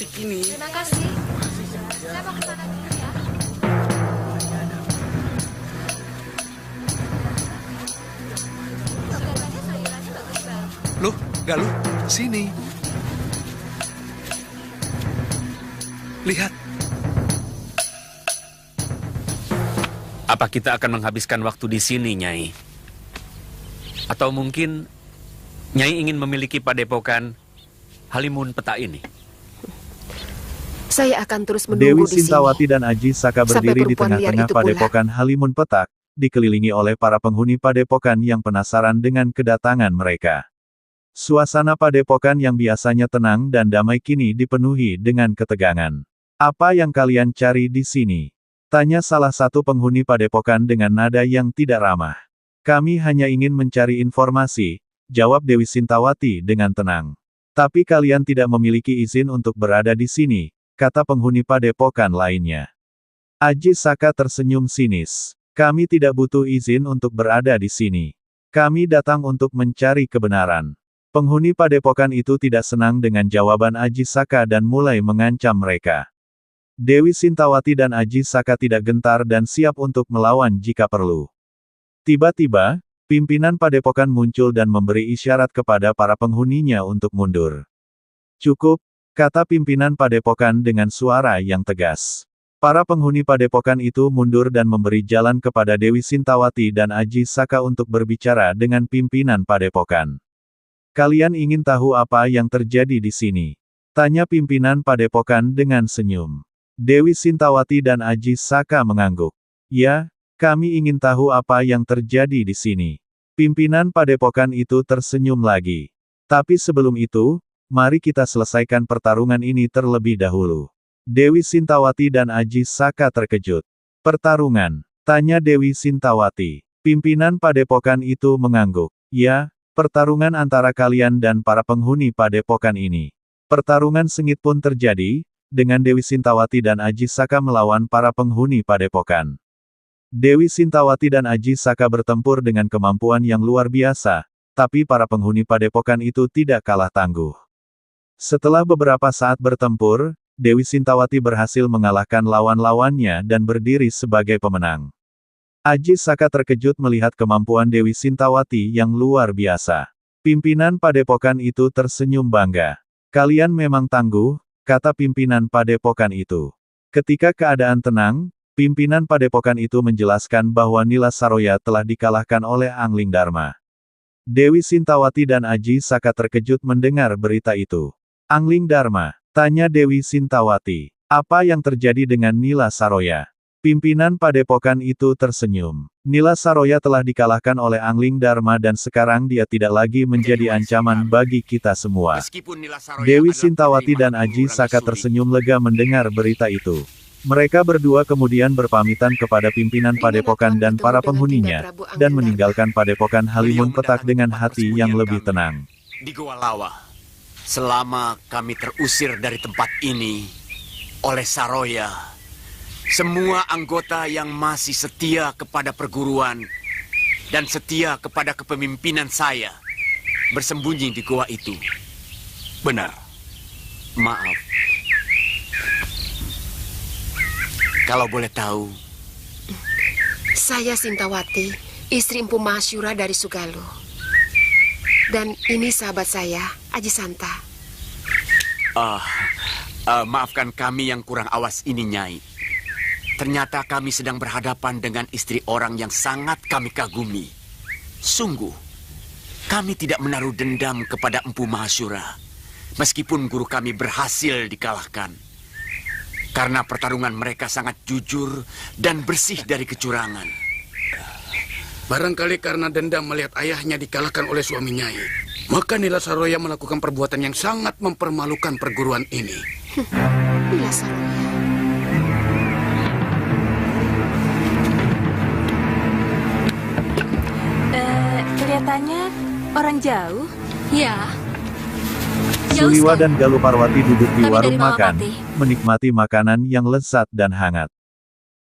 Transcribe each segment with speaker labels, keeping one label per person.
Speaker 1: musik ini.
Speaker 2: Terima kasih. Saya mau ke sana dulu ya. Kelihatannya sayurannya bagus banget.
Speaker 1: Loh, Galuh, sini. Lihat.
Speaker 3: Apa kita akan menghabiskan waktu di sini, Nyai? Atau mungkin Nyai ingin memiliki padepokan Halimun Peta ini?
Speaker 4: Saya akan terus
Speaker 5: Dewi
Speaker 4: menunggu di sini.
Speaker 5: Sintawati dan Aji Saka
Speaker 4: Sampai
Speaker 5: berdiri di
Speaker 4: perempuan liar
Speaker 5: tengah-tengah
Speaker 4: itu pulang.
Speaker 5: padepokan Halimun Petak, dikelilingi oleh para penghuni padepokan yang penasaran dengan kedatangan mereka. Suasana padepokan yang biasanya tenang dan damai kini dipenuhi dengan ketegangan. Apa yang kalian cari di sini? Tanya salah satu penghuni padepokan dengan nada yang tidak ramah. Kami hanya ingin mencari informasi, jawab Dewi Sintawati dengan tenang. Tapi kalian tidak memiliki izin untuk berada di sini, kata penghuni padepokan lainnya. Aji Saka tersenyum sinis. Kami tidak butuh izin untuk berada di sini. Kami datang untuk mencari kebenaran. Penghuni padepokan itu tidak senang dengan jawaban Aji Saka dan mulai mengancam mereka. Dewi Sintawati dan Aji Saka tidak gentar dan siap untuk melawan jika perlu. Tiba-tiba, pimpinan padepokan muncul dan memberi isyarat kepada para penghuninya untuk mundur. Cukup, kata pimpinan padepokan dengan suara yang tegas. Para penghuni padepokan itu mundur dan memberi jalan kepada Dewi Sintawati dan Aji Saka untuk berbicara dengan pimpinan padepokan. Kalian ingin tahu apa yang terjadi di sini? Tanya pimpinan padepokan dengan senyum. Dewi Sintawati dan Aji Saka mengangguk. Ya, kami ingin tahu apa yang terjadi di sini. Pimpinan padepokan itu tersenyum lagi. Tapi sebelum itu, mari kita selesaikan pertarungan ini terlebih dahulu. Dewi Sintawati dan Aji Saka terkejut. Pertarungan? Tanya Dewi Sintawati. Pimpinan padepokan itu mengangguk. Ya, pertarungan antara kalian dan para penghuni padepokan ini. Pertarungan sengit pun terjadi, dengan Dewi Sintawati dan Aji Saka melawan para penghuni padepokan. Dewi Sintawati dan Aji Saka bertempur dengan kemampuan yang luar biasa, tapi para penghuni padepokan itu tidak kalah tangguh. Setelah beberapa saat bertempur, Dewi Sintawati berhasil mengalahkan lawan-lawannya dan berdiri sebagai pemenang. Aji Saka terkejut melihat kemampuan Dewi Sintawati yang luar biasa. Pimpinan padepokan itu tersenyum bangga. Kalian memang tangguh, kata pimpinan padepokan itu. Ketika keadaan tenang, pimpinan padepokan itu menjelaskan bahwa Nila Saroya telah dikalahkan oleh Angling Dharma. Dewi Sintawati dan Aji Saka terkejut mendengar berita itu. Angling Dharma, tanya Dewi Sintawati. Apa yang terjadi dengan Nila Saroya? Pimpinan padepokan itu tersenyum. Nila Saroya telah dikalahkan oleh Angling Dharma dan sekarang dia tidak lagi menjadi ancaman bagi kita semua. Dewi Sintawati dan Aji Saka tersenyum lega mendengar berita itu. Mereka berdua kemudian berpamitan kepada pimpinan padepokan dan para penghuninya, dan meninggalkan padepokan Halimun Petak dengan hati yang lebih tenang.
Speaker 6: Di Goa Lawa, selama kami terusir dari tempat ini oleh Saroya, semua anggota yang masih setia kepada perguruan dan setia kepada kepemimpinan saya bersembunyi di goa itu.
Speaker 1: Benar.
Speaker 6: Maaf. Kalau boleh tahu,
Speaker 4: Saya Sintawati, istri Empu Mahasyura dari Sugalo. Dan ini sahabat saya, Aji Santa.
Speaker 6: maafkan kami yang kurang awas ini, Nyai. Ternyata kami sedang berhadapan dengan istri orang yang sangat kami kagumi. Sungguh, kami tidak menaruh dendam kepada Empu Mahasyura, meskipun guru kami berhasil dikalahkan. Karena pertarungan mereka sangat jujur dan bersih dari kecurangan.
Speaker 1: Barangkali karena dendam melihat ayahnya dikalahkan oleh suami Nyai, maka Nila Saroya melakukan perbuatan yang sangat mempermalukan perguruan ini.
Speaker 4: Nila Saroya.
Speaker 2: Kelihatannya orang jauh.
Speaker 4: Ya,
Speaker 5: Suliwa dan Galuh Parwati duduk di
Speaker 2: Kami
Speaker 5: warung
Speaker 2: dari
Speaker 5: makan,
Speaker 2: Mawapati.
Speaker 5: menikmati makanan yang lezat dan hangat.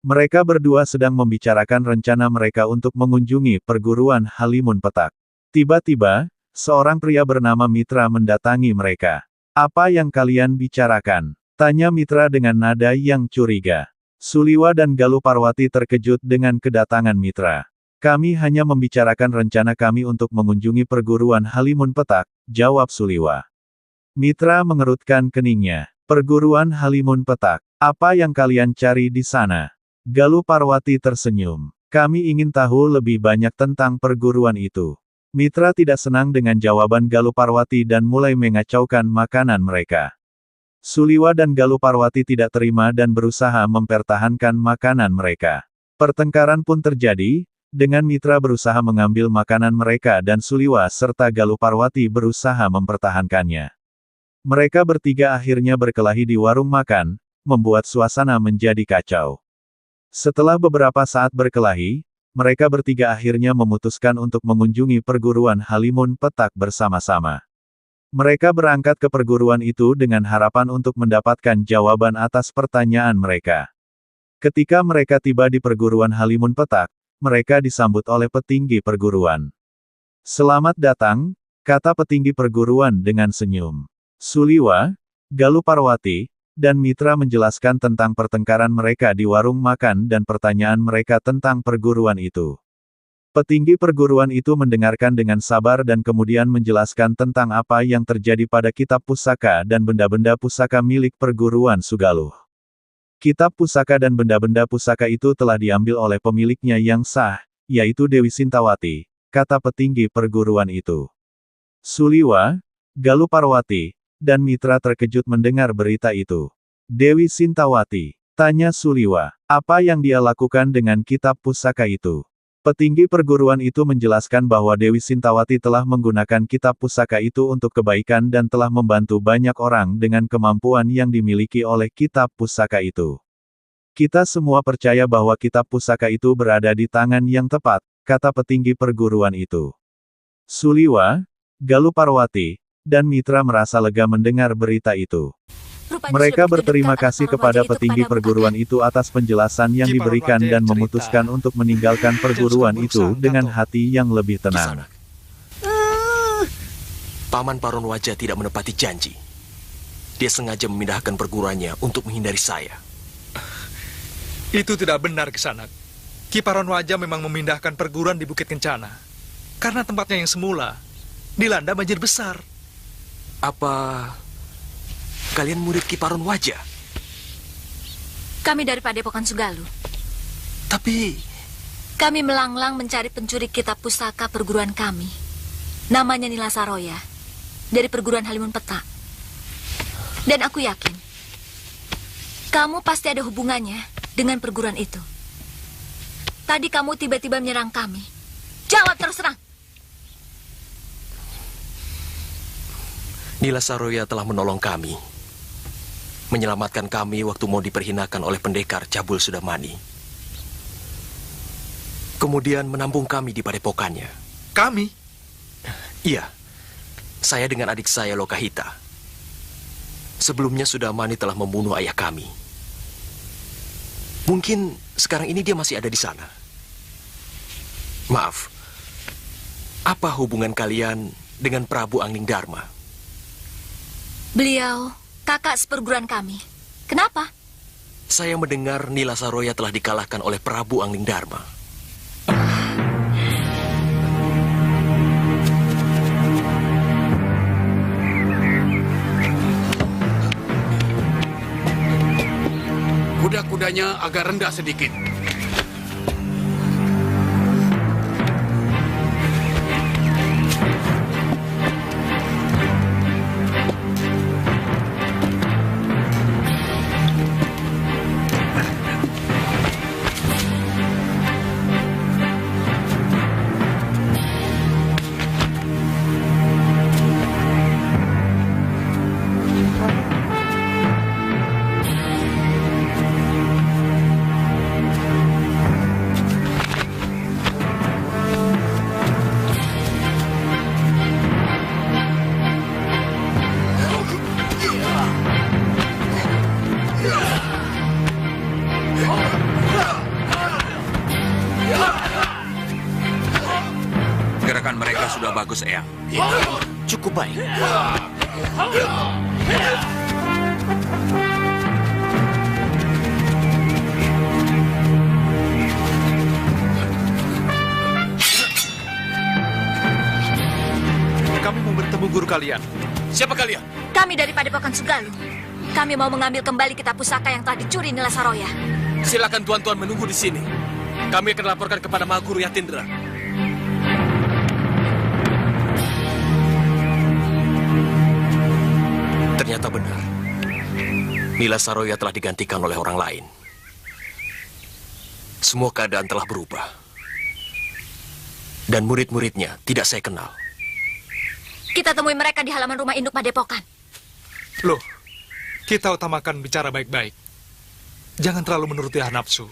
Speaker 5: Mereka berdua sedang membicarakan rencana mereka untuk mengunjungi perguruan Halimun Petak. Tiba-tiba, seorang pria bernama Mitra mendatangi mereka. Apa yang kalian bicarakan? Tanya Mitra dengan nada yang curiga. Suliwa dan Galuh Parwati terkejut dengan kedatangan Mitra. Kami hanya membicarakan rencana kami untuk mengunjungi perguruan Halimun Petak, jawab Suliwa. Mitra mengerutkan keningnya. Perguruan Halimun Petak. Apa yang kalian cari di sana? Galuh Parwati tersenyum. Kami ingin tahu lebih banyak tentang perguruan itu. Mitra tidak senang dengan jawaban Galuh Parwati dan mulai mengacaukan makanan mereka. Suliwa dan Galuh Parwati tidak terima dan berusaha mempertahankan makanan mereka. Pertengkaran pun terjadi, dengan Mitra berusaha mengambil makanan mereka dan Suliwa serta Galuh Parwati berusaha mempertahankannya. Mereka bertiga akhirnya berkelahi di warung makan, membuat suasana menjadi kacau. Setelah beberapa saat berkelahi, mereka bertiga akhirnya memutuskan untuk mengunjungi perguruan Halimun Petak bersama-sama. Mereka berangkat ke perguruan itu dengan harapan untuk mendapatkan jawaban atas pertanyaan mereka. Ketika mereka tiba di perguruan Halimun Petak, mereka disambut oleh petinggi perguruan. "Selamat datang," kata petinggi perguruan dengan senyum. Suliwa, Galuh Parwati, dan Mitra menjelaskan tentang pertengkaran mereka di warung makan dan pertanyaan mereka tentang perguruan itu. Petinggi perguruan itu mendengarkan dengan sabar dan kemudian menjelaskan tentang apa yang terjadi pada kitab pusaka dan benda-benda pusaka milik perguruan Sugaluh. Kitab pusaka dan benda-benda pusaka itu telah diambil oleh pemiliknya yang sah, yaitu Dewi Sintawati, kata petinggi perguruan itu. Suliwa, Galuh Parwati, dan Mitra terkejut mendengar berita itu. "Dewi Sintawati," tanya Suliwa, "apa yang dia lakukan dengan kitab pusaka itu?" Petinggi perguruan itu menjelaskan bahwa Dewi Sintawati telah menggunakan kitab pusaka itu untuk kebaikan dan telah membantu banyak orang dengan kemampuan yang dimiliki oleh kitab pusaka itu. "Kita semua percaya bahwa kitab pusaka itu berada di tangan yang tepat," kata petinggi perguruan itu. Suliwa, Galuh Parwati, dan Mitra merasa lega mendengar berita itu. Mereka berterima kasih kepada petinggi perguruan itu atas penjelasan yang diberikan dan memutuskan untuk meninggalkan perguruan itu dengan hati yang lebih tenang.
Speaker 7: Paman Paron Wajah tidak menepati janji. Dia sengaja memindahkan perguruannya untuk menghindari saya.
Speaker 8: Itu tidak benar, Kisanak. Ki Paron Wajah memang memindahkan perguruan di Bukit Kencana. Karena tempatnya yang semula dilanda banjir besar.
Speaker 7: Apa kalian murid Ki Paron Wajah?
Speaker 2: Kami dari Padepokan Sugaluh.
Speaker 7: Tapi
Speaker 2: Kami melanglang mencari pencuri kitab pusaka perguruan kami. Namanya Nila Saroya, dari perguruan Halimun Petak. Dan aku yakin, kamu pasti ada hubungannya dengan perguruan itu. Tadi kamu tiba-tiba menyerang kami. Jawab terus terang.
Speaker 7: Nila Saroya telah menolong kami, menyelamatkan kami waktu mau diperhinakan oleh pendekar Cabul Sudamani. Kemudian menampung kami di padepokannya.
Speaker 8: Kami?
Speaker 7: Iya, saya dengan adik saya Lokahita. Sebelumnya Sudamani telah membunuh ayah kami. Mungkin sekarang ini dia masih ada di sana. Maaf, apa hubungan kalian dengan Prabu Angling Dharma?
Speaker 2: Beliau kakak seperguruan kami. Kenapa?
Speaker 7: Saya mendengar Nila Saroya telah dikalahkan oleh Prabu Angling Dharma.
Speaker 1: Kuda-kudanya agak rendah sedikit.
Speaker 6: Gerakan mereka sudah bagus, Eyang.
Speaker 7: Cukup baik.
Speaker 8: kami mau bertemu guru kalian.
Speaker 6: Siapa kalian?
Speaker 2: Kami dari Padepokan Sugalu. Kami mau mengambil kembali kitab pusaka yang telah dicuri Nila Saroya.
Speaker 9: Silakan tuan-tuan menunggu di sini. Kami akan laporkan kepada Mahaguru Yatindra.
Speaker 7: Ternyata benar. Nila Saroya telah digantikan oleh orang lain. Semua keadaan telah berubah. Dan murid-muridnya tidak saya kenal.
Speaker 2: Kita temui mereka di halaman rumah induk Padepokan.
Speaker 8: Loh, kita utamakan bicara baik-baik. Jangan terlalu menuruti hawa nafsu.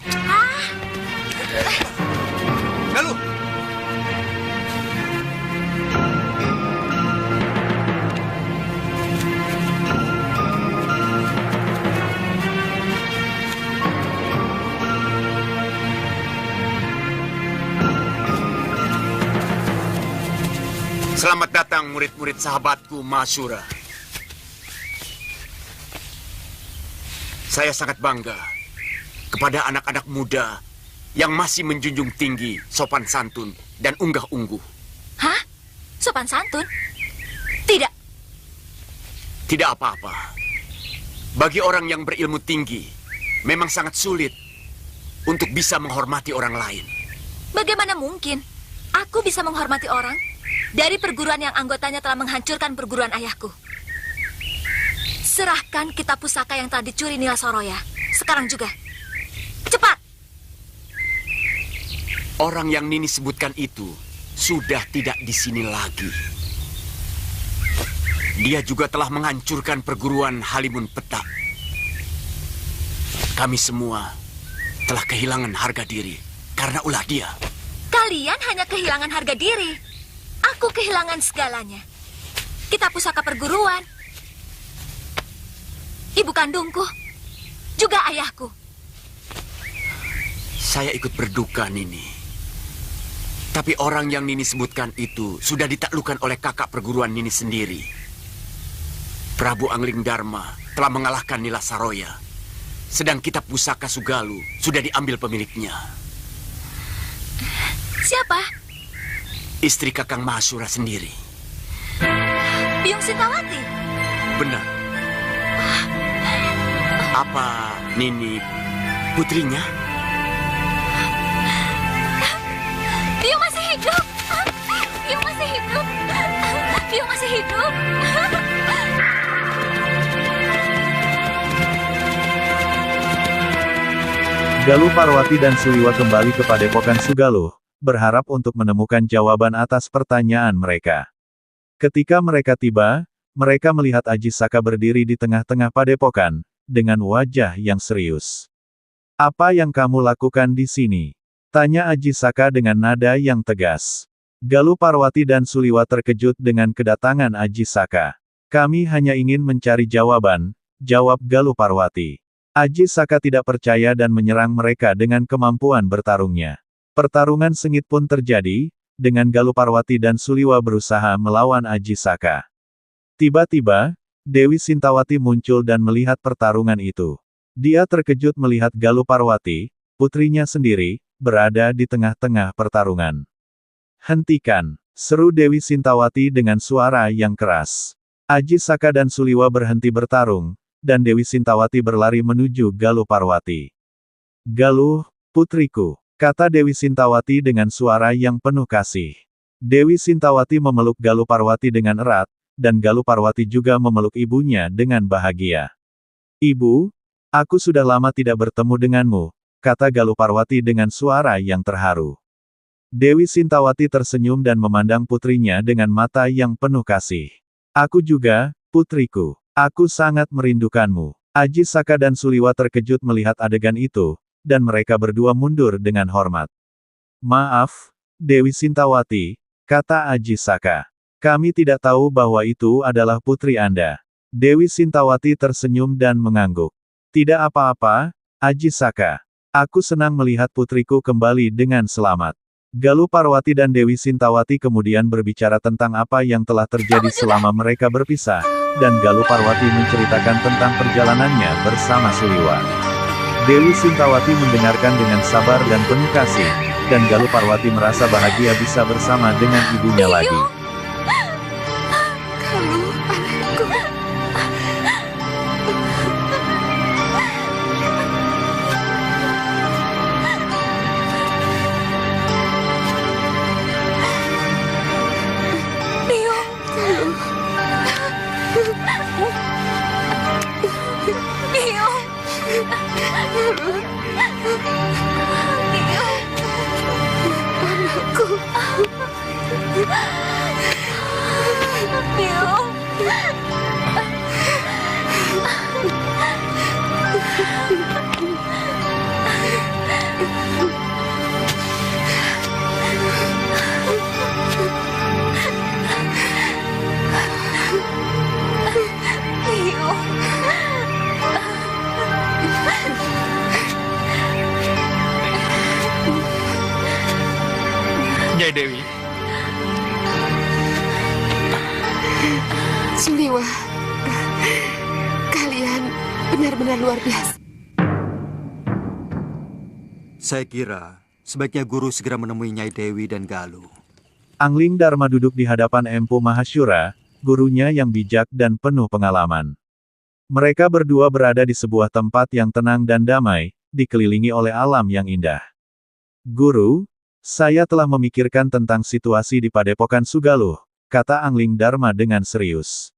Speaker 9: Lalu,
Speaker 6: Selamat datang murid-murid sahabatku Masyura. Saya sangat bangga kepada anak-anak muda yang masih menjunjung tinggi sopan santun dan unggah-ungguh.
Speaker 2: Hah? Sopan santun? Tidak.
Speaker 6: Tidak apa-apa. Bagi orang yang berilmu tinggi, memang sangat sulit untuk bisa menghormati orang lain.
Speaker 2: Bagaimana mungkin aku bisa menghormati orang dari perguruan yang anggotanya telah menghancurkan perguruan ayahku? Serahkan kitab pusaka yang telah dicuri Nila Saroya. Sekarang juga. Cepat!
Speaker 6: Orang yang Nini sebutkan itu sudah tidak di sini lagi. Dia juga telah menghancurkan perguruan Halimun Petak. Kami semua telah kehilangan harga diri karena ulah dia.
Speaker 2: Kalian hanya kehilangan harga diri. Aku kehilangan segalanya. Kitab pusaka perguruan, ibu kandungku, juga ayahku.
Speaker 6: Saya ikut berduka, Nini. Tapi orang yang Nini sebutkan itu sudah ditaklukkan oleh kakak perguruan Nini sendiri. Prabu Angling Dharma telah mengalahkan Nila Saroya. Sedang kitab pusaka Sugalu sudah diambil pemiliknya.
Speaker 2: Siapa?
Speaker 6: Istri Kakang Mahasura sendiri.
Speaker 2: Biung Sintawati?
Speaker 6: Benar. Apa Nini putrinya?
Speaker 2: Biung masih hidup. Biung masih hidup. Biung masih hidup.
Speaker 5: Galuh Parwati dan Suliwa kembali ke Padepokan Sugaluh, berharap untuk menemukan jawaban atas pertanyaan mereka. Ketika mereka tiba, mereka melihat Aji Saka berdiri di tengah-tengah padepokan, dengan wajah yang serius. "Apa yang kamu lakukan di sini?" tanya Aji Saka dengan nada yang tegas. Galuh Parwati dan Suliwa terkejut dengan kedatangan Aji Saka. "Kami hanya ingin mencari jawaban," jawab Galuh Parwati. Aji Saka tidak percaya dan menyerang mereka dengan kemampuan bertarungnya. Pertarungan sengit pun terjadi, dengan Galuh Parwati dan Suliwa berusaha melawan Aji Saka. Tiba-tiba, Dewi Sintawati muncul dan melihat pertarungan itu. Dia terkejut melihat Galuh Parwati, putrinya sendiri, berada di tengah-tengah pertarungan. "Hentikan!" seru Dewi Sintawati dengan suara yang keras. Aji Saka dan Suliwa berhenti bertarung, dan Dewi Sintawati berlari menuju Galuh Parwati. "Galuh, putriku," kata Dewi Sintawati dengan suara yang penuh kasih. Dewi Sintawati memeluk Galuh Parwati dengan erat, dan Galuh Parwati juga memeluk ibunya dengan bahagia. "Ibu, aku sudah lama tidak bertemu denganmu," kata Galuh Parwati dengan suara yang terharu. Dewi Sintawati tersenyum dan memandang putrinya dengan mata yang penuh kasih. "Aku juga, putriku. Aku sangat merindukanmu." Aji Saka dan Suliwa terkejut melihat adegan itu, dan mereka berdua mundur dengan hormat. "Maaf, Dewi Sintawati," kata Aji Saka. "Kami tidak tahu bahwa itu adalah putri Anda." Dewi Sintawati tersenyum dan mengangguk. "Tidak apa-apa, Aji Saka. Aku senang melihat putriku kembali dengan selamat." Galuh Parwati dan Dewi Sintawati kemudian berbicara tentang apa yang telah terjadi selama mereka berpisah, dan Galuh Parwati menceritakan tentang perjalanannya bersama Suliwa. Dewi Sintawati mendengarkan dengan sabar dan penuh kasih, dan Galuh Parwati merasa bahagia bisa bersama dengan ibunya lagi.
Speaker 8: Nyai Dewi,
Speaker 4: Suliwa, kalian benar-benar luar biasa.
Speaker 10: Saya kira sebaiknya guru segera menemui Nyai Dewi dan Galuh.
Speaker 5: Angling Dharma duduk di hadapan Empu Mahasyura, gurunya yang bijak dan penuh pengalaman. Mereka berdua berada di sebuah tempat yang tenang dan damai, dikelilingi oleh alam yang indah. Guru, saya telah memikirkan tentang situasi di Padepokan Sugaluh, kata Angling Dharma dengan serius.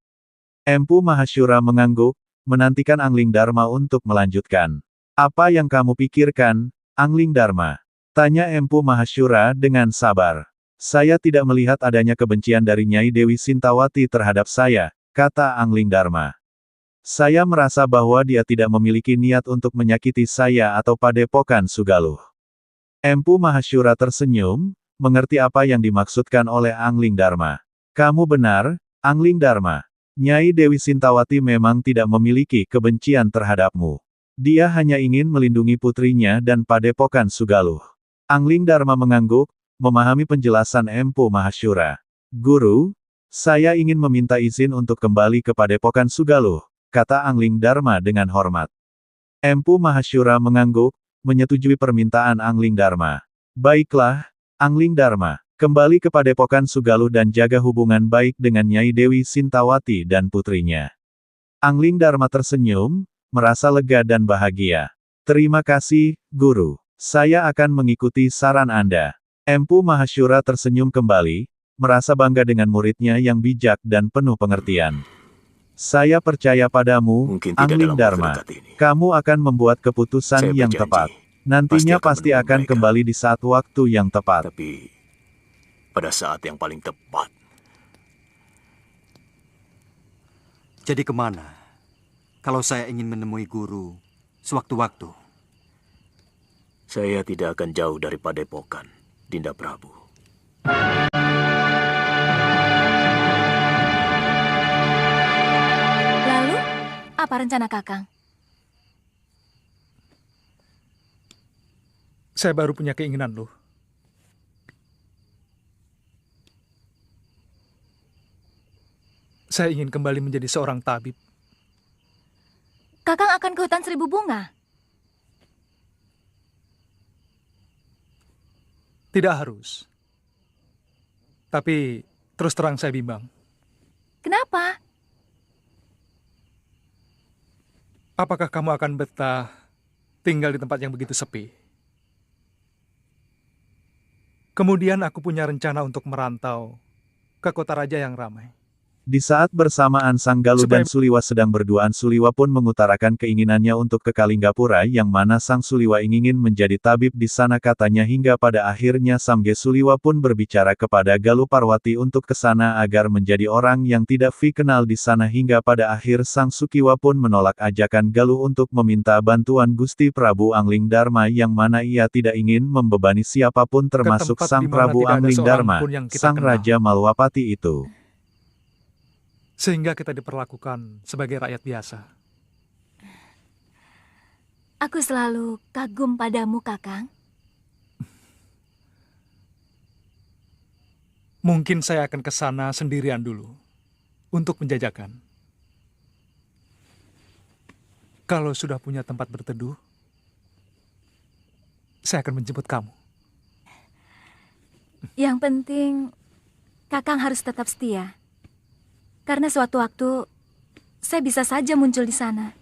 Speaker 5: Empu Mahasyura mengangguk, menantikan Angling Dharma untuk melanjutkan. Apa yang kamu pikirkan, Angling Dharma? Tanya Empu Mahasyura dengan sabar. Saya tidak melihat adanya kebencian dari Nyai Dewi Sintawati terhadap saya, kata Angling Dharma. Saya merasa bahwa dia tidak memiliki niat untuk menyakiti saya atau Padepokan Sugaluh. Empu Mahasyura tersenyum, mengerti apa yang dimaksudkan oleh Angling Dharma. Kamu benar, Angling Dharma. Nyai Dewi Sintawati memang tidak memiliki kebencian terhadapmu. Dia hanya ingin melindungi putrinya dan Padepokan Sugaluh. Angling Dharma mengangguk, memahami penjelasan Empu Mahasyura. Guru, saya ingin meminta izin untuk kembali ke Padepokan Sugaluh, kata Angling Dharma dengan hormat. Empu Mahasyura mengangguk, menyetujui permintaan Angling Dharma. Baiklah, Angling Dharma, kembali ke Padepokan Sugaluh dan jaga hubungan baik dengan Nyai Dewi Sintawati dan putrinya. Angling Dharma tersenyum, merasa lega dan bahagia. Terima kasih, Guru. Saya akan mengikuti saran Anda. Empu Mahasyura tersenyum kembali, merasa bangga dengan muridnya yang bijak dan penuh pengertian. Saya percaya padamu, Angling Dharma. Kamu akan membuat keputusan yang tepat. Nantinya pasti akan kembali di saat waktu yang tepat.
Speaker 7: Tapi pada saat yang paling tepat.
Speaker 10: Jadi kemana? Kalau saya ingin menemui guru, sewaktu-waktu.
Speaker 7: Saya tidak akan jauh dari Padepokan, Dinda Prabu.
Speaker 2: Lalu, apa rencana Kakang?
Speaker 8: saya baru punya keinginan loh. Saya ingin kembali menjadi seorang tabib.
Speaker 2: Kakang akan ke hutan seribu bunga?
Speaker 8: Tidak harus. Tapi terus terang saya bimbang.
Speaker 2: Kenapa?
Speaker 8: Apakah kamu akan betah tinggal di tempat yang begitu sepi? Kemudian aku punya rencana untuk merantau ke kota raja yang ramai.
Speaker 5: Di saat bersamaan Sang Galuh dan Suliwa sedang berduaan, Suliwa pun mengutarakan keinginannya untuk ke Kalinggapura, yang mana Sang Suliwa ingin menjadi tabib di sana katanya, hingga pada akhirnya Samge Suliwa pun berbicara kepada Galuh Parwati untuk ke sana agar menjadi orang yang tidak kenal di sana, hingga pada akhir Sang Sukiwa pun menolak ajakan Galuh untuk meminta bantuan Gusti Prabu Angling Dharma, yang mana ia tidak ingin membebani siapapun termasuk Sang Prabu Angling Dharma, Sang Raja Malwapati itu.
Speaker 8: Sehingga kita diperlakukan sebagai rakyat biasa.
Speaker 2: Aku selalu kagum padamu, Kakang.
Speaker 8: Mungkin saya akan ke sana sendirian dulu untuk menjajakan. Kalau sudah punya tempat berteduh, saya akan menjemput kamu.
Speaker 2: Yang penting, Kakang harus tetap setia. Karena suatu waktu, saya bisa saja muncul di sana.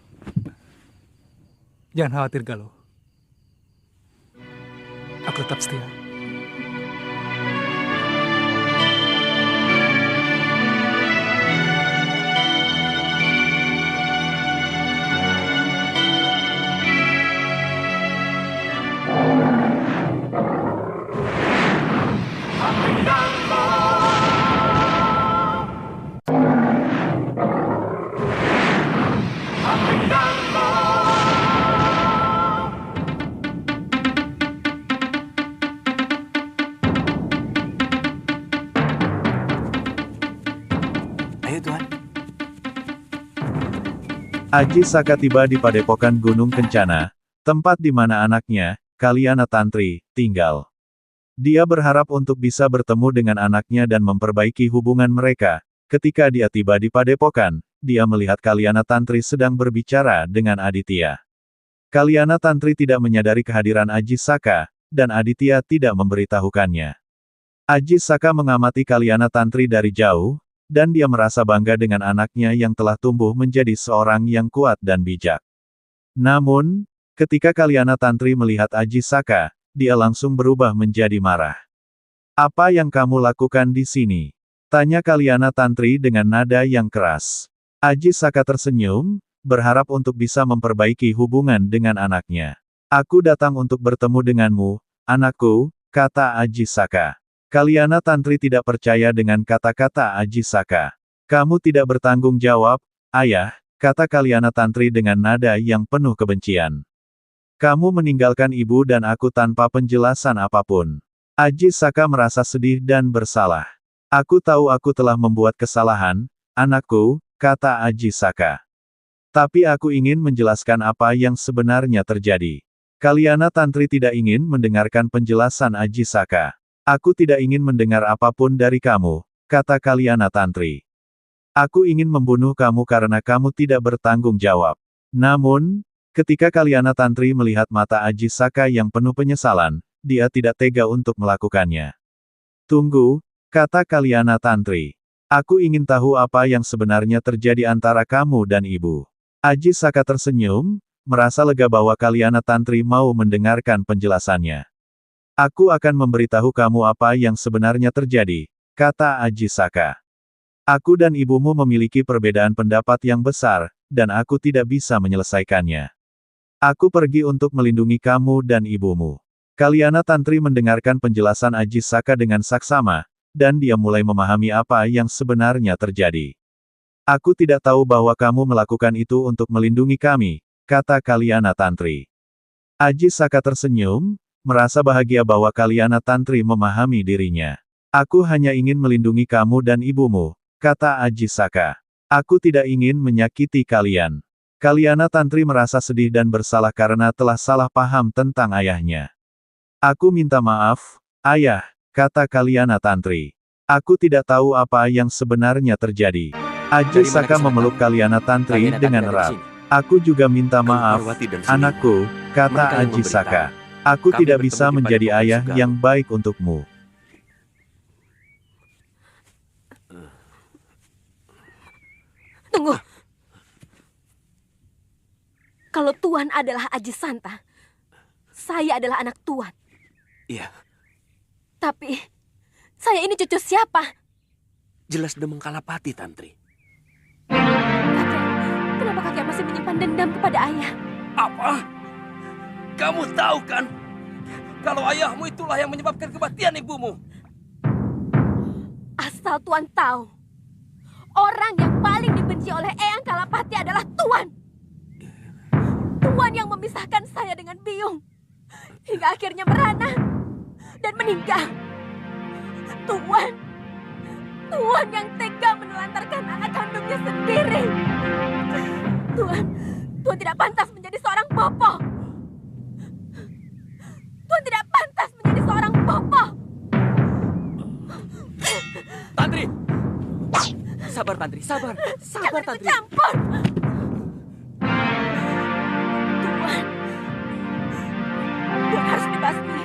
Speaker 8: Jangan khawatir, Galuh. Aku tetap setia.
Speaker 6: Ayo, Tuan.
Speaker 5: Aji Saka tiba di padepokan Gunung Kencana, tempat di mana anaknya, Kalyana Tantri, tinggal. Dia berharap untuk bisa bertemu dengan anaknya dan memperbaiki hubungan mereka. Ketika dia tiba di padepokan, dia melihat Kalyana Tantri sedang berbicara dengan Aditya. Kalyana Tantri tidak menyadari kehadiran Aji Saka, dan Aditya tidak memberitahukannya. Aji Saka mengamati Kalyana Tantri dari jauh, dan dia merasa bangga dengan anaknya yang telah tumbuh menjadi seorang yang kuat dan bijak. Namun, ketika Kalyana Tantri melihat Aji Saka, dia langsung berubah menjadi marah. "Apa yang kamu lakukan di sini?" tanya Kalyana Tantri dengan nada yang keras. Aji Saka tersenyum, berharap untuk bisa memperbaiki hubungan dengan anaknya. "Aku datang untuk bertemu denganmu, anakku," kata Aji Saka. Kalyana Tantri tidak percaya dengan kata-kata Aji Saka. "Kamu tidak bertanggung jawab, ayah," kata Kalyana Tantri dengan nada yang penuh kebencian. "Kamu meninggalkan ibu dan aku tanpa penjelasan apapun." Aji Saka merasa sedih dan bersalah. "Aku tahu aku telah membuat kesalahan, anakku," kata Aji Saka. "Tapi aku ingin menjelaskan apa yang sebenarnya terjadi." Kalyana Tantri tidak ingin mendengarkan penjelasan Aji Saka. "Aku tidak ingin mendengar apapun dari kamu," kata Kalyana Tantri. "Aku ingin membunuh kamu karena kamu tidak bertanggung jawab." Namun, ketika Kalyana Tantri melihat mata Aji Saka yang penuh penyesalan, dia tidak tega untuk melakukannya. "Tunggu," kata Kalyana Tantri. "Aku ingin tahu apa yang sebenarnya terjadi antara kamu dan ibu." Aji Saka tersenyum, merasa lega bahwa Kalyana Tantri mau mendengarkan penjelasannya. "Aku akan memberitahu kamu apa yang sebenarnya terjadi," kata Aji Saka. "Aku dan ibumu memiliki perbedaan pendapat yang besar, dan aku tidak bisa menyelesaikannya. Aku pergi untuk melindungi kamu dan ibumu." Kalyana Tantri mendengarkan penjelasan Aji Saka dengan saksama, dan dia mulai memahami apa yang sebenarnya terjadi. "Aku tidak tahu bahwa kamu melakukan itu untuk melindungi kami," kata Kalyana Tantri. Aji Saka tersenyum, merasa bahagia bahwa Kalyana Tantri memahami dirinya. "Aku hanya ingin melindungi kamu dan ibumu," kata Aji Saka. "Aku tidak ingin menyakiti kalian." Kalyana Tantri merasa sedih dan bersalah karena telah salah paham tentang ayahnya. "Aku minta maaf, ayah," kata Kalyana Tantri. "Aku tidak tahu apa yang sebenarnya terjadi." Aji Saka memeluk Kalyana Tantri dengan erat. "Aku juga minta maaf, anakku," kata Aji Saka. "Aku tidak bisa menjadi ayah yang baik untukmu."
Speaker 11: Tunggu. Kalau Tuan adalah Aji Santa, saya adalah anak Tuan.
Speaker 6: Iya.
Speaker 11: Tapi, saya ini cucu siapa?
Speaker 6: Jelas Demeng Kalapati, Tantri.
Speaker 11: Kakek, kenapa kakek masih menyimpan dendam kepada ayah?
Speaker 9: Apa? Kamu tahu kan? Kalau ayahmu itulah yang menyebabkan kematian ibumu.
Speaker 11: Asal Tuan tahu, orang yang paling dibenci oleh Eyang Kalapati adalah Tuan. Tuan yang memisahkan saya dengan Biung, hingga akhirnya merana dan meninggal. Tuan yang tega menelantarkan anak kandungnya sendiri. Tuan tidak pantas menjadi seorang bopo. Tuan tidak pantas menjadi seorang bopo.
Speaker 9: Tantri! Sabar, Tantri, sabar. Sabar,
Speaker 11: Jangan
Speaker 9: Tantri.
Speaker 11: campur. Tuan harus dibasmi.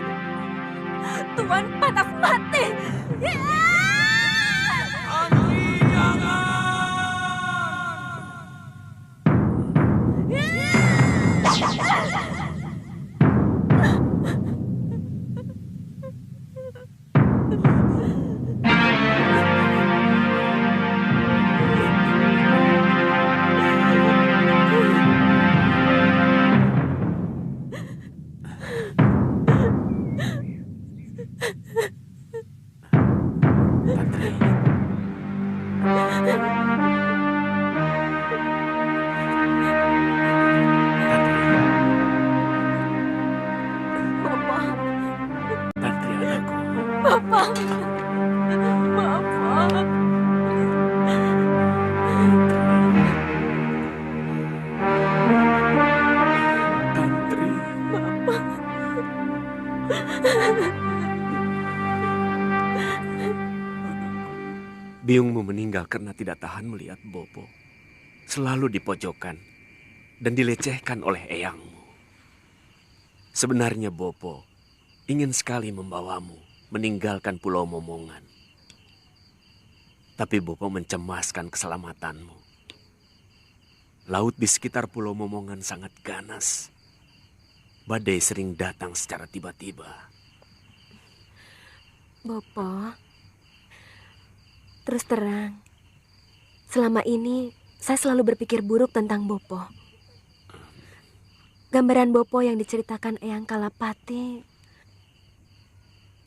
Speaker 11: Tuan pantas mati.
Speaker 9: Tantri, jangan!
Speaker 3: Biungmu meninggal karena tidak tahan melihat Bopo selalu dipojokkan dan dilecehkan oleh eyangmu. Sebenarnya Bopo ingin sekali membawamu meninggalkan Pulau Momongan. Tapi Bopo mencemaskan keselamatanmu. Laut di sekitar Pulau Momongan sangat ganas. Badai sering datang secara tiba-tiba.
Speaker 11: Bopo, terus terang, selama ini saya selalu berpikir buruk tentang Bopo. Gambaran Bopo yang diceritakan Eyang Kalapati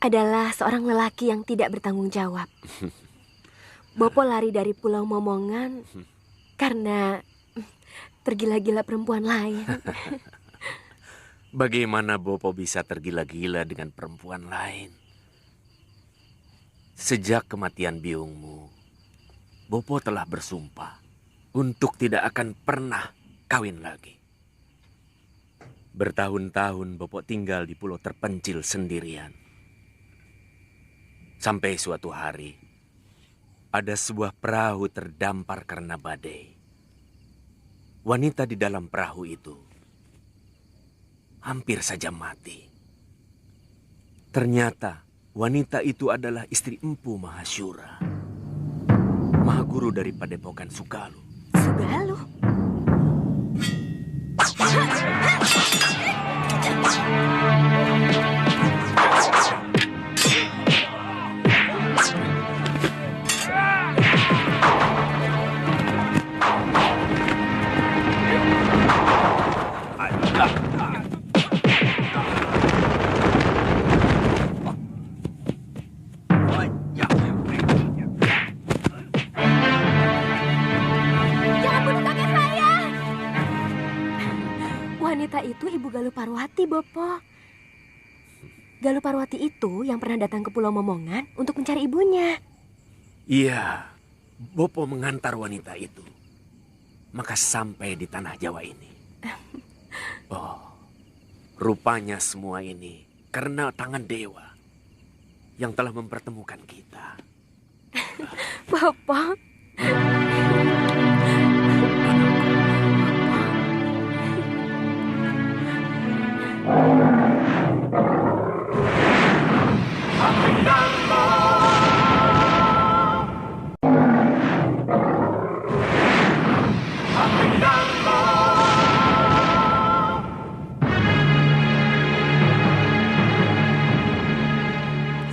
Speaker 11: adalah seorang lelaki yang tidak bertanggung jawab. Bopo lari dari Pulau Momongan karena tergila-gila perempuan lain.
Speaker 3: Bagaimana Bopo bisa tergila-gila dengan perempuan lain? Sejak kematian biungmu, Bopo telah bersumpah untuk tidak akan pernah kawin lagi. Bertahun-tahun Bopo tinggal di pulau terpencil sendirian. Sampai suatu hari, ada sebuah perahu terdampar karena badai. Wanita di dalam perahu itu hampir saja mati. Ternyata wanita itu adalah istri Empu Mahasyura, Mahaguru dari Padepokan Sugalu.
Speaker 11: Sugalu? Wanita itu Ibu Galuh Parwati, Bopo. Galuh Parwati itu yang pernah datang ke Pulau Momongan untuk mencari ibunya.
Speaker 3: Iya, Bopo mengantar wanita itu. Maka sampai di tanah Jawa ini. Oh, rupanya semua ini karena tangan dewa yang telah mempertemukan kita.
Speaker 11: Bopo.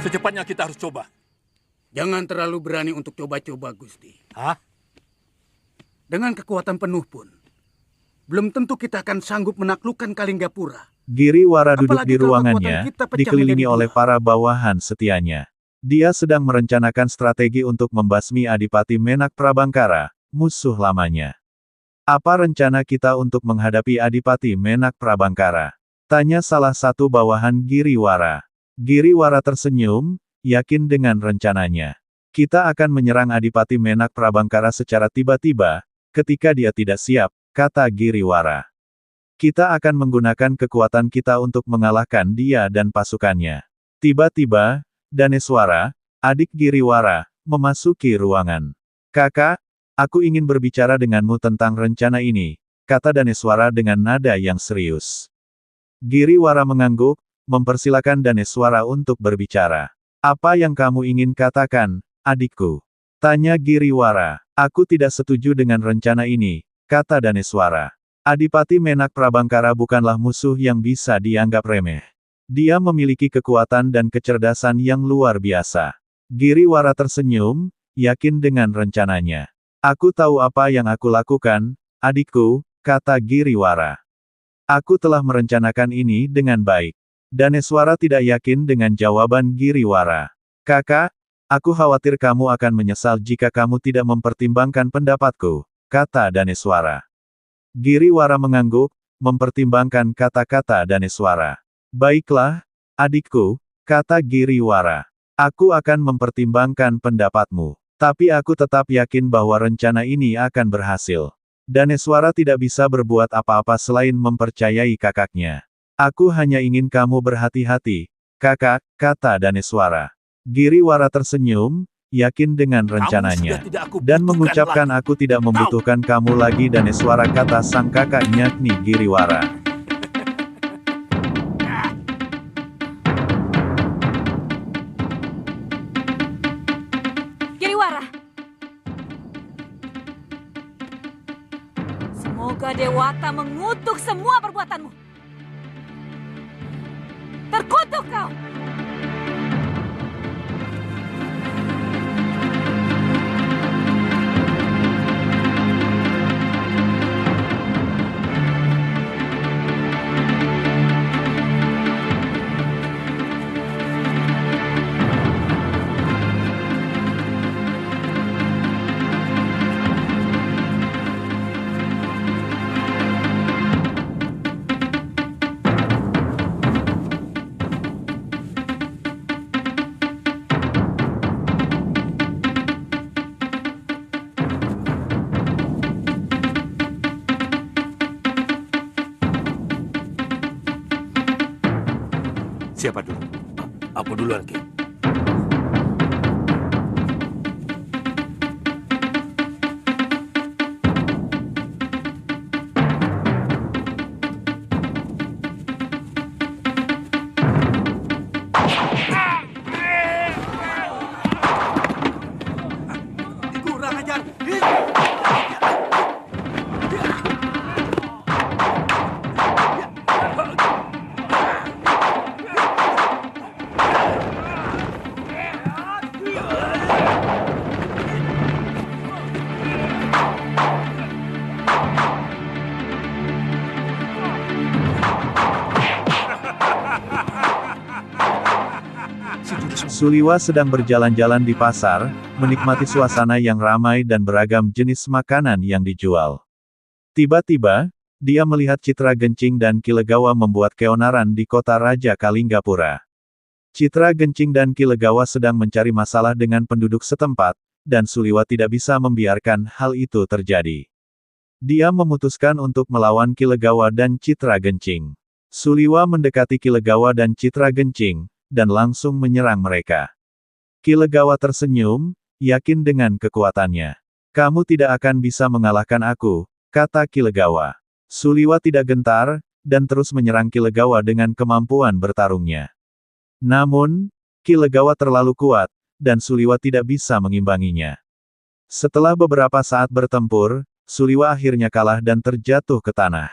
Speaker 9: Secepatnya kita harus coba.
Speaker 1: Jangan terlalu berani untuk coba-coba, Gusti.
Speaker 9: Hah?
Speaker 1: Dengan kekuatan penuh pun, belum tentu kita akan sanggup menaklukkan Kalinggapura.
Speaker 5: Giriwara duduk
Speaker 1: Apalagi
Speaker 5: di
Speaker 1: kalau
Speaker 5: ruangannya,
Speaker 1: kekuatan kita pecah
Speaker 5: dikelilingi
Speaker 1: menjadi
Speaker 5: oleh
Speaker 1: dua.
Speaker 5: para bawahan setianya. Dia sedang merencanakan strategi untuk membasmi Adipati Menak Prabangkara, musuh lamanya. Apa rencana kita untuk menghadapi Adipati Menak Prabangkara? Tanya salah satu bawahan Giriwara. Giriwara tersenyum, yakin dengan rencananya. Kita akan menyerang Adipati Menak Prabangkara secara tiba-tiba, ketika dia tidak siap, kata Giriwara. Kita akan menggunakan kekuatan kita untuk mengalahkan dia dan pasukannya. Tiba-tiba, Daneswara, adik Giriwara, memasuki ruangan. Kakak, aku ingin berbicara denganmu tentang rencana ini, kata Daneswara dengan nada yang serius. Giriwara mengangguk, mempersilakan Daneswara untuk berbicara. Apa yang kamu ingin katakan, adikku? Tanya Giriwara. Aku tidak setuju dengan rencana ini, kata Daneswara. Adipati Menak Prabangkara bukanlah musuh yang bisa dianggap remeh. Dia memiliki kekuatan dan kecerdasan yang luar biasa. Giriwara tersenyum, yakin dengan rencananya. Aku tahu apa yang aku lakukan, adikku, kata Giriwara. Aku telah merencanakan ini dengan baik. Daneswara tidak yakin dengan jawaban Giriwara. Kakak, aku khawatir kamu akan menyesal jika kamu tidak mempertimbangkan pendapatku, kata Daneswara. Giriwara mengangguk, mempertimbangkan kata-kata Daneswara. Baiklah, adikku, kata Giriwara. Aku akan mempertimbangkan pendapatmu. Tapi aku tetap yakin bahwa rencana ini akan berhasil. Daneswara tidak bisa berbuat apa-apa selain mempercayai kakaknya. Aku hanya ingin kamu berhati-hati, kakak, kata Daneswara. Giriwara tersenyum, yakin dengan rencananya, dan mengucapkan aku tidak membutuhkan kamu lagi. Daneswara, kata sang kakak yakni Giriwara.
Speaker 12: Giriwara, semoga Dewata mengutuk semua perbuatanmu. Terkutuk kau!
Speaker 6: Siapa dulu?
Speaker 9: Aku duluan, Ki.
Speaker 6: Kurang ajar.
Speaker 5: Suliwa sedang berjalan-jalan di pasar, menikmati suasana yang ramai dan beragam jenis makanan yang dijual. Tiba-tiba, dia melihat Citra Gencing dan Kilegawa membuat keonaran di kota Raja Kalinggapura. Citra Gencing dan Kilegawa sedang mencari masalah dengan penduduk setempat, dan Suliwa tidak bisa membiarkan hal itu terjadi. Dia memutuskan untuk melawan Kilegawa dan Citra Gencing. Suliwa mendekati Kilegawa dan Citra Gencing, dan langsung menyerang mereka. Kilegawa tersenyum, yakin dengan kekuatannya. Kamu tidak akan bisa mengalahkan aku, kata Kilegawa. Suliwa tidak gentar, dan terus menyerang Kilegawa dengan kemampuan bertarungnya. Namun, Kilegawa terlalu kuat, dan Suliwa tidak bisa mengimbanginya. Setelah beberapa saat bertempur, Suliwa akhirnya kalah dan terjatuh ke tanah.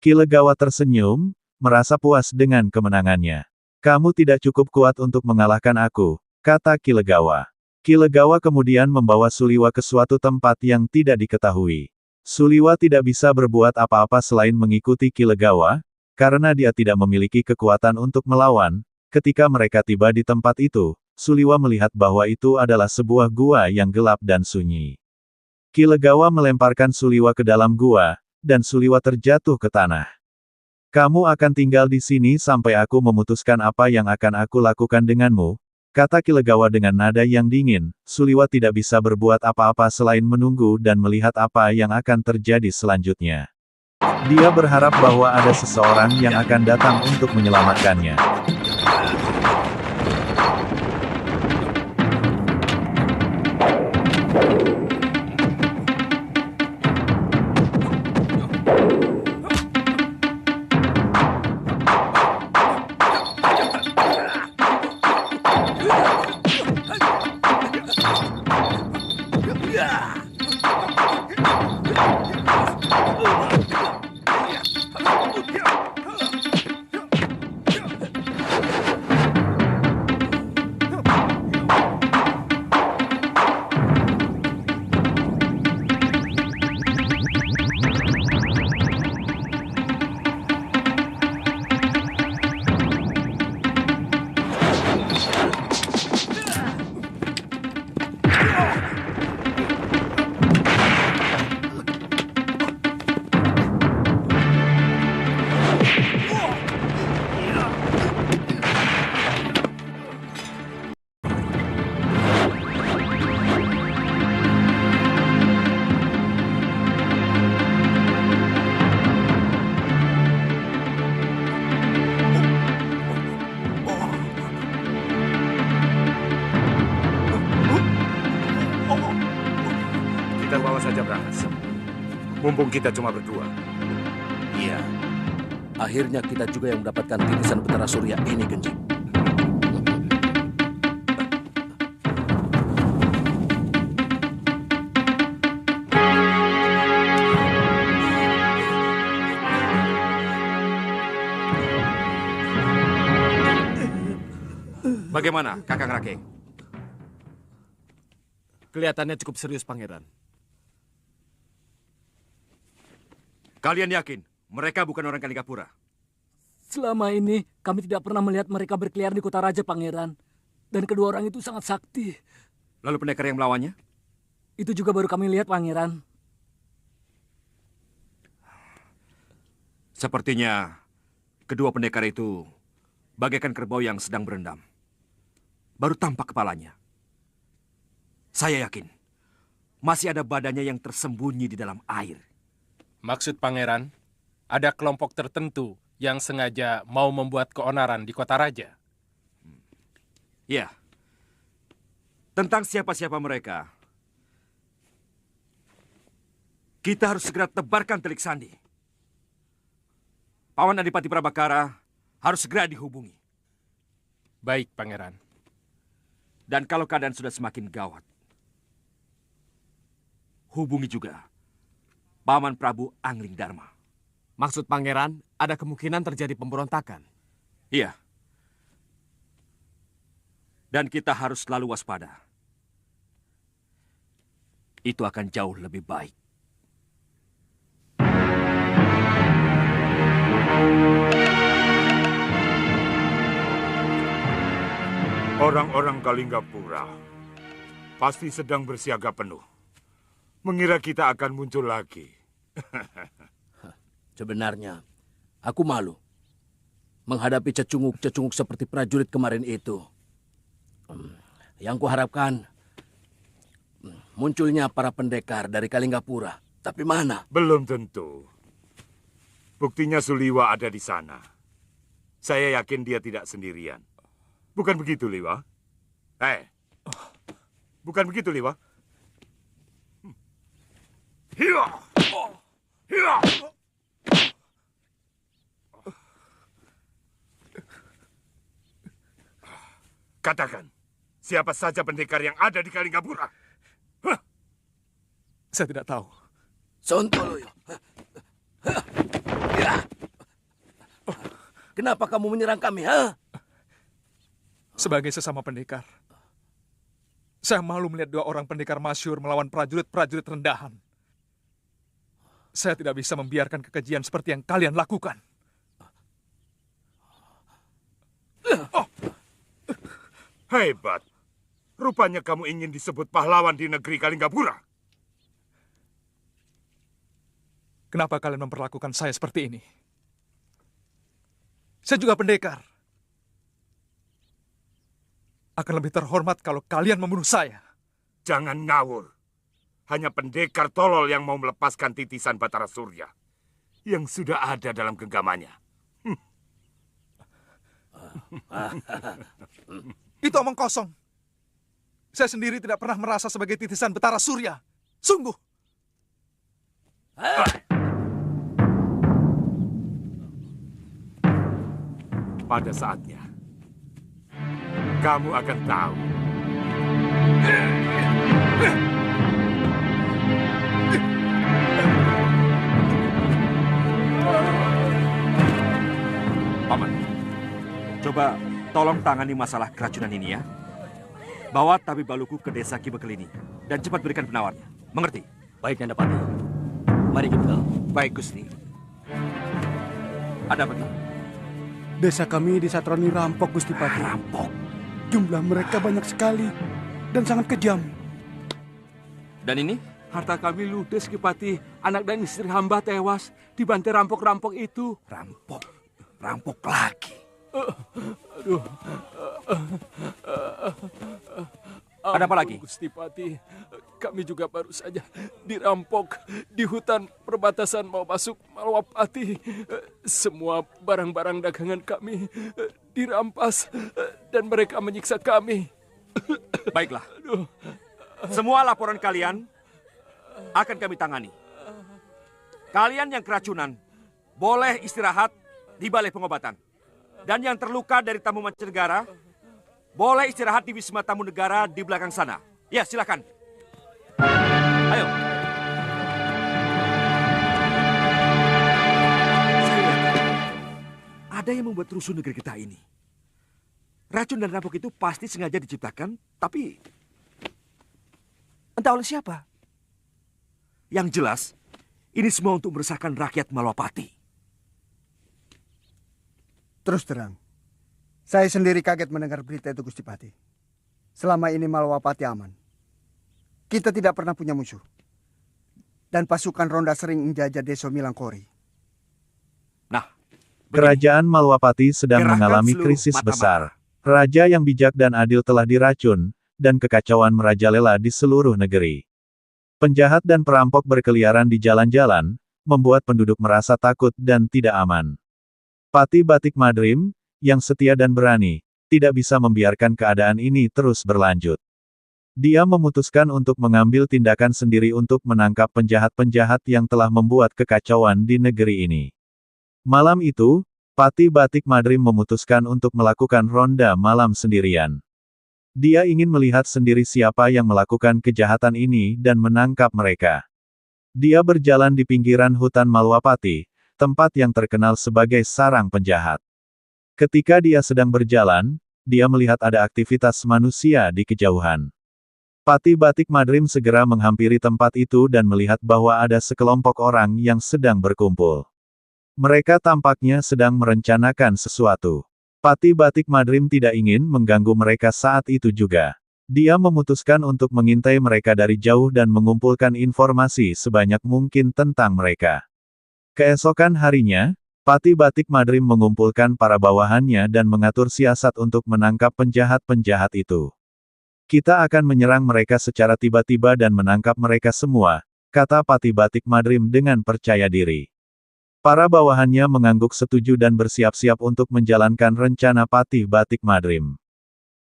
Speaker 5: Kilegawa tersenyum, merasa puas dengan kemenangannya. Kamu tidak cukup kuat untuk mengalahkan aku, kata Kilegawa. Kilegawa kemudian membawa Suliwa ke suatu tempat yang tidak diketahui. Suliwa tidak bisa berbuat apa-apa selain mengikuti Kilegawa, karena dia tidak memiliki kekuatan untuk melawan. Ketika mereka tiba di tempat itu, Suliwa melihat bahwa itu adalah sebuah gua yang gelap dan sunyi. Kilegawa melemparkan Suliwa ke dalam gua, dan Suliwa terjatuh ke tanah. Kamu akan tinggal di sini sampai aku memutuskan apa yang akan aku lakukan denganmu, kata Kilegawa dengan nada yang dingin. Suliwa tidak bisa berbuat apa-apa selain menunggu dan melihat apa yang akan terjadi selanjutnya. Dia berharap bahwa ada seseorang yang akan datang untuk menyelamatkannya.
Speaker 13: Kita bawa saja Brangas. Mumpung kita cuma berdua.
Speaker 9: Iya. Akhirnya kita juga yang mendapatkan titisan Betara Surya ini, Genjing.
Speaker 6: Bagaimana, Kakang Rake?
Speaker 14: Kelihatannya cukup serius, Pangeran.
Speaker 6: Kalian yakin mereka bukan orang Kalingapura?
Speaker 15: Selama ini kami tidak pernah melihat mereka berkeliaran di kota raja, Pangeran. Dan kedua orang itu sangat sakti.
Speaker 6: Lalu pendekar yang melawannya?
Speaker 15: Itu juga baru kami lihat, Pangeran.
Speaker 6: Sepertinya kedua pendekar itu bagaikan kerbau yang sedang berendam. Baru tampak kepalanya. Saya yakin masih ada badannya yang tersembunyi di dalam air.
Speaker 16: Maksud Pangeran, ada kelompok tertentu yang sengaja mau membuat keonaran di kota raja.
Speaker 6: Ya. Tentang siapa-siapa mereka, kita harus segera tebarkan telik sandi. Pawan Adipati Prabakara harus segera dihubungi.
Speaker 16: Baik, Pangeran.
Speaker 6: Dan kalau keadaan sudah semakin gawat, hubungi juga Paman Prabu Angling Dharma.
Speaker 14: Maksud Pangeran, ada kemungkinan terjadi pemberontakan.
Speaker 6: Iya. Dan kita harus selalu waspada. Itu akan jauh lebih baik.
Speaker 13: Orang-orang Kalinggapura pasti sedang bersiaga penuh. Mengira kita akan muncul lagi.
Speaker 9: Sebenarnya, aku malu menghadapi cecunguk-cecunguk seperti prajurit kemarin itu. Yang kuharapkan munculnya para pendekar dari Kalinggapura. Tapi mana?
Speaker 13: Belum tentu. Buktinya Suliwa ada di sana. Saya yakin dia tidak sendirian. Bukan begitu, Liwa? Bukan begitu, Liwa? Hiya! Hiya! Katakan, siapa saja pendekar yang ada di Kalinggapura?
Speaker 8: Saya tidak tahu.
Speaker 9: Sontoloyo. Kenapa kamu menyerang kami, ha?
Speaker 8: Sebagai sesama pendekar, saya malu melihat dua orang pendekar masyhur melawan prajurit-prajurit rendahan. Saya tidak bisa membiarkan kekejian seperti yang kalian lakukan.
Speaker 13: Hebat. Rupanya kamu ingin disebut pahlawan di negeri Kalinggapura.
Speaker 8: Kenapa kalian memperlakukan saya seperti ini? Saya juga pendekar. Akan lebih terhormat kalau kalian membunuh saya.
Speaker 13: Jangan ngawur. Hanya pendekar tolol yang mau melepaskan titisan Batara Surya yang sudah ada dalam genggamannya.
Speaker 8: Itu omong kosong. Saya sendiri tidak pernah merasa sebagai titisan Betara Surya. Sungguh.
Speaker 13: Pada saatnya, kamu akan tahu.
Speaker 6: Paman, coba tolong tangani masalah keracunan ini ya. Bawa tabib Baluku ke desa Kibekelini dan cepat berikan penawarnya. Mengerti?
Speaker 14: Baik, Nandapati. Mari kita.
Speaker 6: Baik, Gusti. Ada apa?
Speaker 17: Desa kami disatroni rampok, Gusti Pati.
Speaker 6: Rampok?
Speaker 17: Jumlah mereka banyak sekali dan sangat kejam.
Speaker 6: Dan ini?
Speaker 9: Harta kami ludes, Kipati. Anak dan istri hamba tewas dibantai rampok-rampok itu.
Speaker 6: Rampok? Rampok lagi?
Speaker 9: Aduh.
Speaker 6: Ada apa lagi?
Speaker 9: Gusti Pati, kami juga baru saja dirampok di hutan perbatasan mau masuk Malwapati. Semua barang-barang dagangan kami dirampas dan mereka menyiksa kami.
Speaker 6: Baiklah. Semua laporan kalian
Speaker 18: akan kami tangani. Kalian yang keracunan boleh istirahat di balai pengobatan. Dan yang terluka dari tamu mancanegara boleh istirahat di Wisma Tamu Negara di belakang sana. Ya, silakan. Ayo. Saya lihat ada yang membuat rusuh negeri kita ini. Racun dan rampok itu pasti sengaja diciptakan, tapi entah oleh siapa. Yang jelas, ini semua untuk meresahkan rakyat Malwapati.
Speaker 19: Terus terang, saya sendiri kaget mendengar berita itu, Gusti Pati. Selama ini Malwapati aman. Kita tidak pernah punya musuh. Dan pasukan ronda sering menjajah Deso Milangkori.
Speaker 18: Nah,
Speaker 5: Kerajaan Malwapati sedang mengalami krisis besar. Raja yang bijak dan adil telah diracun, dan kekacauan merajalela di seluruh negeri. Penjahat dan perampok berkeliaran di jalan-jalan, membuat penduduk merasa takut dan tidak aman. Pati Batik Madrim, yang setia dan berani, tidak bisa membiarkan keadaan ini terus berlanjut. Dia memutuskan untuk mengambil tindakan sendiri untuk menangkap penjahat-penjahat yang telah membuat kekacauan di negeri ini. Malam itu, Pati Batik Madrim memutuskan untuk melakukan ronda malam sendirian. Dia ingin melihat sendiri siapa yang melakukan kejahatan ini dan menangkap mereka. Dia berjalan di pinggiran hutan Malwapati, tempat yang terkenal sebagai sarang penjahat. Ketika dia sedang berjalan, dia melihat ada aktivitas manusia di kejauhan. Pati Batik Madrim segera menghampiri tempat itu dan melihat bahwa ada sekelompok orang yang sedang berkumpul. Mereka tampaknya sedang merencanakan sesuatu. Pati Batik Madrim tidak ingin mengganggu mereka saat itu juga. Dia memutuskan untuk mengintai mereka dari jauh dan mengumpulkan informasi sebanyak mungkin tentang mereka. Keesokan harinya, Pati Batik Madrim mengumpulkan para bawahannya dan mengatur siasat untuk menangkap penjahat-penjahat itu. Kita akan menyerang mereka secara tiba-tiba dan menangkap mereka semua, kata Pati Batik Madrim dengan percaya diri. Para bawahannya mengangguk setuju dan bersiap-siap untuk menjalankan rencana Pati Batik Madrim.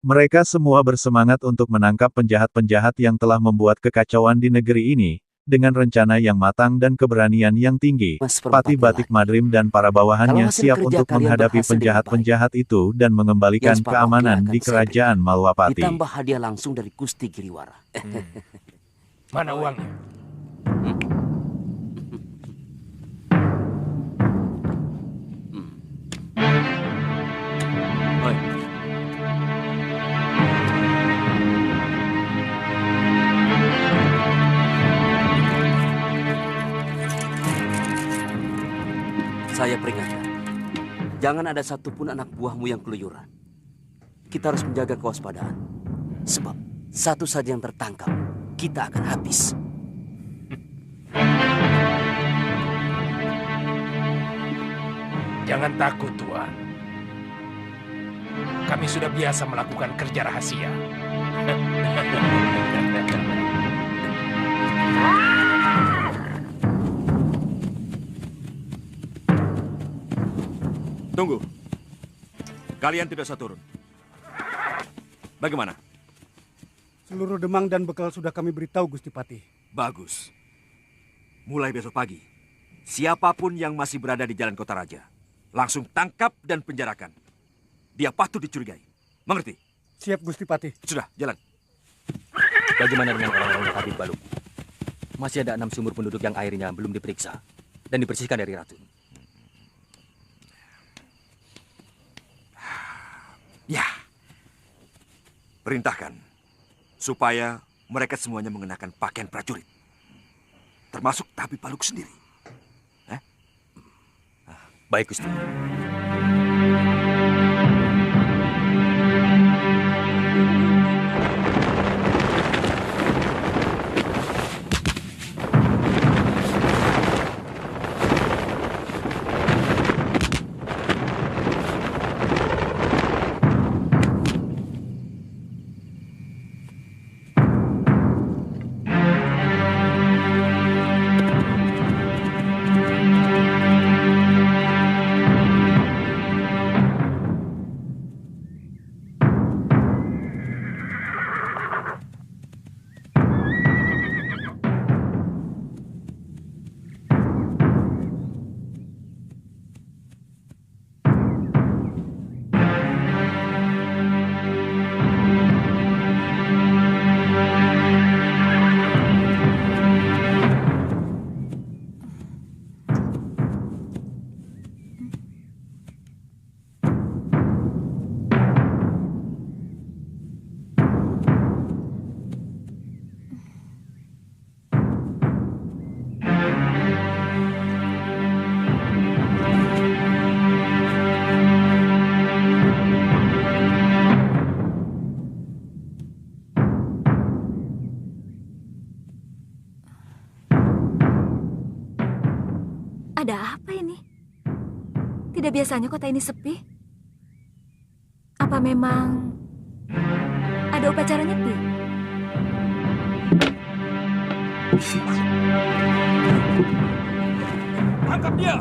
Speaker 5: Mereka semua bersemangat untuk menangkap penjahat-penjahat yang telah membuat kekacauan di negeri ini, dengan rencana yang matang dan keberanian yang tinggi. Pati Batik Madrim dan para bawahannya siap untuk menghadapi penjahat-penjahat itu dan mengembalikan keamanan di kerajaan Malwapati.
Speaker 20: Ditambah hadiah langsung dari Gusti Giriwara.
Speaker 16: Mana uangnya?
Speaker 20: Saya peringatkan, jangan ada satupun anak buahmu yang keluyuran. Kita harus menjaga kewaspadaan. Sebab, satu saja yang tertangkap, kita akan habis.
Speaker 16: Jangan takut, Tuan. Kami sudah biasa melakukan kerja rahasia.
Speaker 18: Tunggu. Kalian tidak usah turun. Bagaimana?
Speaker 17: Seluruh demang dan bekal sudah kami beritahu, Gusti Pati.
Speaker 18: Bagus. Mulai besok pagi, siapapun yang masih berada di Jalan Kota Raja, langsung tangkap dan penjarakan. Dia patut dicurigai. Mengerti?
Speaker 17: Siap, Gusti Pati.
Speaker 18: Sudah, jalan.
Speaker 21: Bagaimana dengan orang-orang Habib Baluk? Masih ada 6 sumur penduduk yang airnya belum diperiksa dan dibersihkan dari racun.
Speaker 18: Ya. Perintahkan supaya mereka semuanya mengenakan pakaian prajurit. Termasuk Habib Baluk sendiri.
Speaker 21: Baik, Gusti.
Speaker 2: Ada apa ini? Tidak biasanya kota ini sepi. Apa memang ada upacara nyepi?
Speaker 18: Tangkap dia!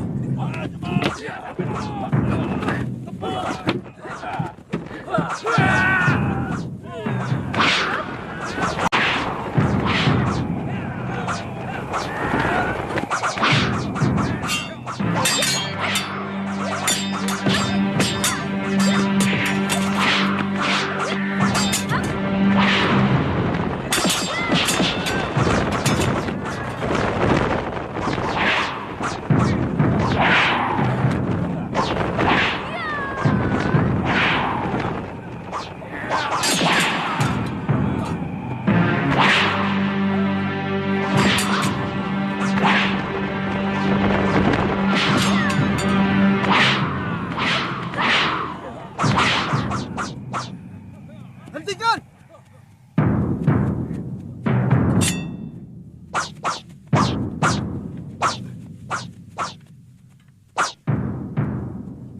Speaker 19: Hentikan!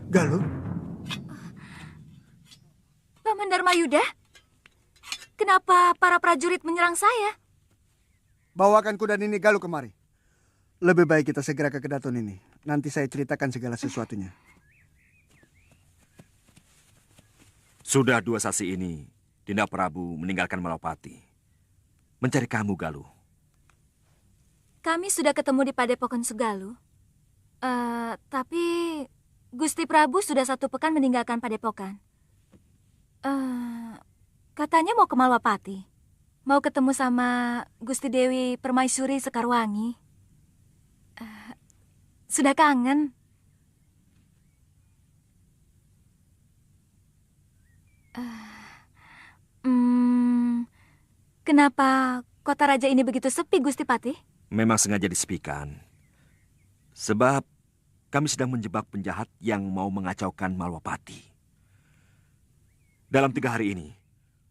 Speaker 19: Galuh,
Speaker 2: Paman Dharmayuda? Kenapa para prajurit menyerang saya?
Speaker 19: bawakan kuda ini Galuh kemari. Lebih baik kita segera ke Kedaton ini. Nanti saya ceritakan segala sesuatunya.
Speaker 18: Sudah 2 sasi ini, Dinda Prabu meninggalkan Malapati. Mencari kamu, Galuh.
Speaker 2: Kami sudah ketemu di Padepokan Segaluh. Tapi Gusti Prabu sudah 1 pekan meninggalkan Padepokan. Katanya mau ke Malwapati. Mau ketemu sama Gusti Dewi Permaisuri Sekarwangi. Sudah kangen. Kenapa kota raja ini begitu sepi, Gusti Patih?
Speaker 18: Memang sengaja disepikan. Sebab kami sedang menjebak penjahat yang mau mengacaukan Malwapati. Dalam 3 hari ini,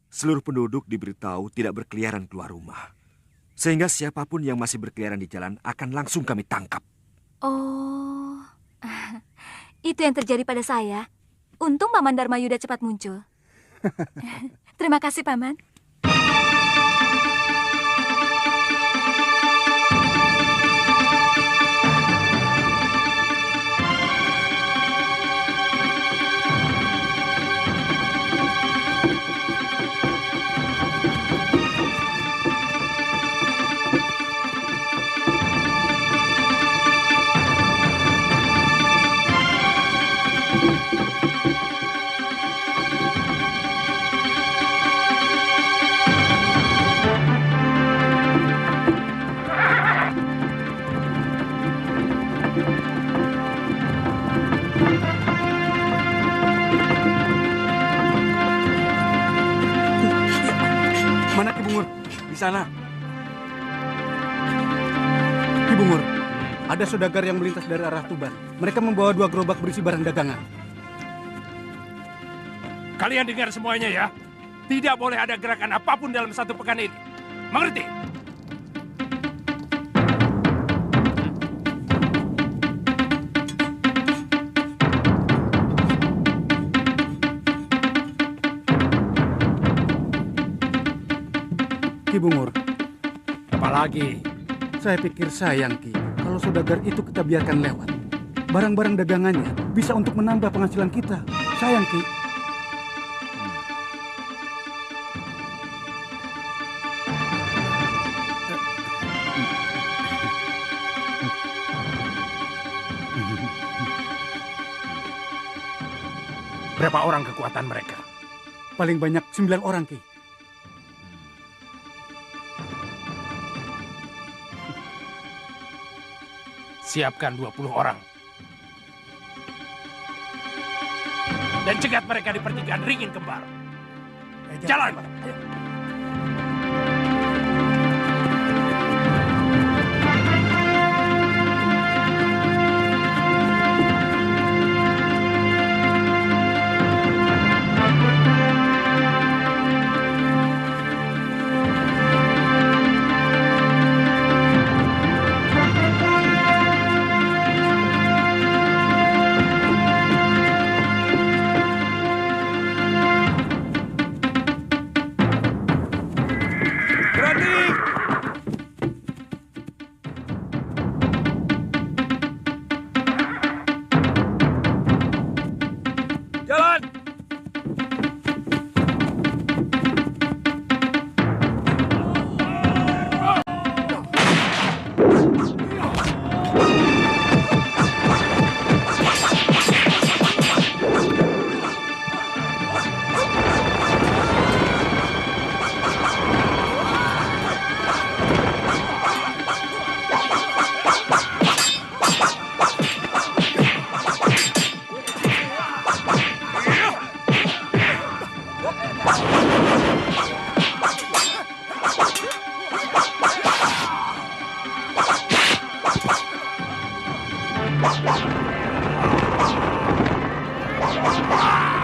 Speaker 18: seluruh penduduk diberitahu tidak berkeliaran keluar rumah. Sehingga siapapun yang masih berkeliaran di jalan akan langsung kami tangkap.
Speaker 2: Oh, itu yang terjadi pada saya. Untung Paman Dharmayuda cepat muncul. Terima kasih, Paman.
Speaker 19: Mana Ki Bungur? Di sana. Ki Bungur, ada saudagar yang melintas dari arah Tuban. Mereka membawa 2 gerobak berisi barang dagangan.
Speaker 16: Kalian dengar semuanya ya. Tidak boleh ada gerakan apapun dalam 1 pekan ini. Mengerti?
Speaker 19: Ki Bungur,
Speaker 16: Apalagi?
Speaker 19: saya pikir sayang Ki, kalau saudagar itu kita biarkan lewat. Barang-barang dagangannya bisa untuk menambah penghasilan kita. Sayang Ki.
Speaker 16: Berapa orang kekuatan mereka?
Speaker 19: Paling banyak 9 orang Ki.
Speaker 16: Siapkan 20 orang. Dan cegat mereka di pertigaan Ringin Kembar. Jalan!
Speaker 13: Ah!